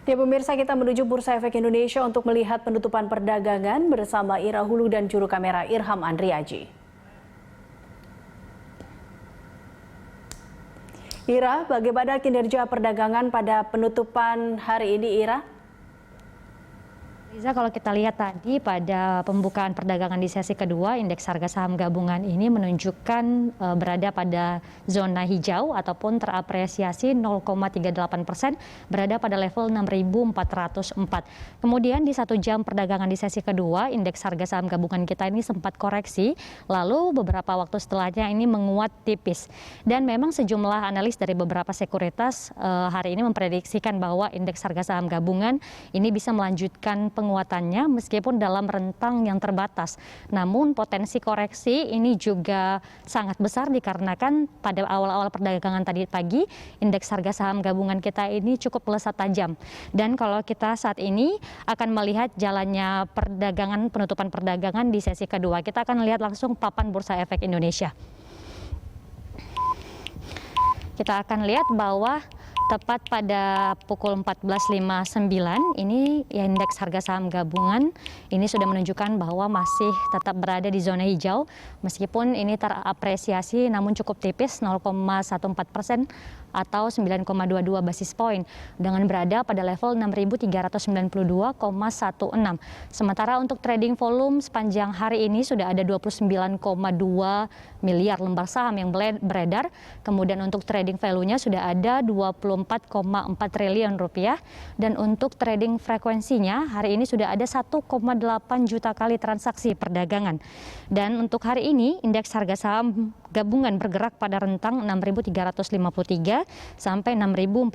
Ya pemirsa, kita menuju Bursa Efek Indonesia untuk melihat penutupan perdagangan bersama Ira Hulu dan juru kamera Irham Andriaji. Ira, bagaimana kinerja perdagangan pada penutupan hari ini, Ira? Liza, kalau kita lihat tadi pada pembukaan perdagangan di sesi kedua, indeks harga saham gabungan ini menunjukkan berada pada zona hijau ataupun terapresiasi 0,38%, berada pada level 6.404. Kemudian di 1 jam perdagangan di sesi kedua, indeks harga saham gabungan kita ini sempat koreksi, lalu beberapa waktu setelahnya ini menguat tipis. Dan memang sejumlah analis dari beberapa sekuritas hari ini memprediksikan bahwa indeks harga saham gabungan ini bisa melanjutkan penguatannya meskipun dalam rentang yang terbatas. Namun potensi koreksi ini juga sangat besar dikarenakan pada awal-awal perdagangan tadi pagi indeks harga saham gabungan kita ini cukup melesat tajam. Dan kalau kita saat ini akan melihat jalannya perdagangan, penutupan perdagangan di sesi kedua, kita akan lihat langsung papan Bursa Efek Indonesia. Kita akan lihat bahwa tepat pada pukul 14.59 ini indeks harga saham gabungan ini sudah menunjukkan bahwa masih tetap berada di zona hijau meskipun ini terapresiasi namun cukup tipis 0,14% atau 9,22 basis poin dengan berada pada level 6.392,16. Sementara untuk trading volume sepanjang hari ini sudah ada 29,2 miliar lembar saham yang beredar. Kemudian untuk trading value-nya sudah ada 24,4 triliun rupiah dan untuk trading frekuensinya hari ini sudah ada 1,8 juta kali transaksi perdagangan. Dan untuk hari ini indeks harga saham gabungan bergerak pada rentang 6.353 sampai 6.435.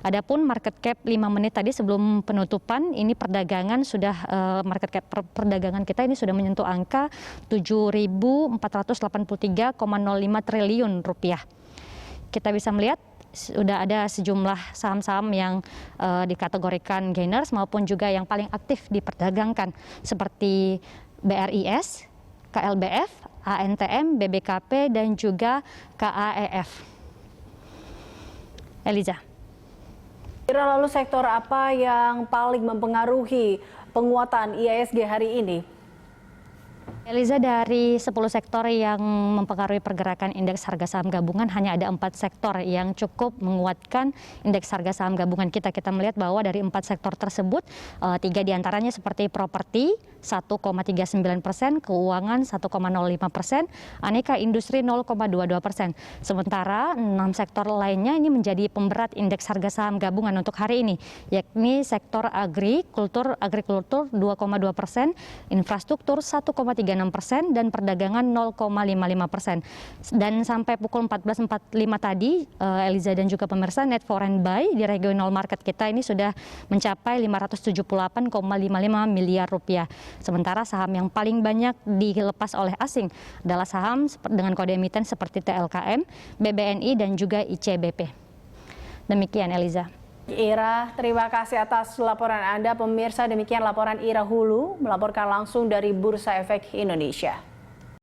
Adapun market cap 5 menit tadi sebelum penutupan ini perdagangan sudah market cap perdagangan kita ini sudah menyentuh angka 7.483,05 triliun rupiah. Kita bisa melihat sudah ada sejumlah saham-saham yang dikategorikan gainers maupun juga yang paling aktif diperdagangkan seperti BRIS, KLBF, ANTM, BBKP, dan juga KAEF. Eliza. Ira, lalu sektor apa yang paling mempengaruhi penguatan IHSG hari ini? Eliza, dari 10 sektor yang mempengaruhi pergerakan indeks harga saham gabungan hanya ada 4 sektor yang cukup menguatkan indeks harga saham gabungan kita. Kita melihat bahwa dari 4 sektor tersebut 3 diantaranya seperti properti 1,39%, keuangan 1,05%, aneka industri 0,22%. Sementara 6 sektor lainnya ini menjadi pemberat indeks harga saham gabungan untuk hari ini, yakni sektor agrikultur 2,2%, infrastruktur 1,36% dan perdagangan 0,55%. Dan sampai pukul 14.45 tadi, Eliza dan juga pemirsa, net foreign buy di regional market kita ini sudah mencapai 578,55 miliar rupiah. Sementara saham yang paling banyak dilepas oleh asing adalah saham dengan kode emiten seperti TLKM, BBNI, dan juga ICBP. Demikian, Eliza. Ira, terima kasih atas laporan Anda. Pemirsa, demikian laporan Ira Hulu melaporkan langsung dari Bursa Efek Indonesia.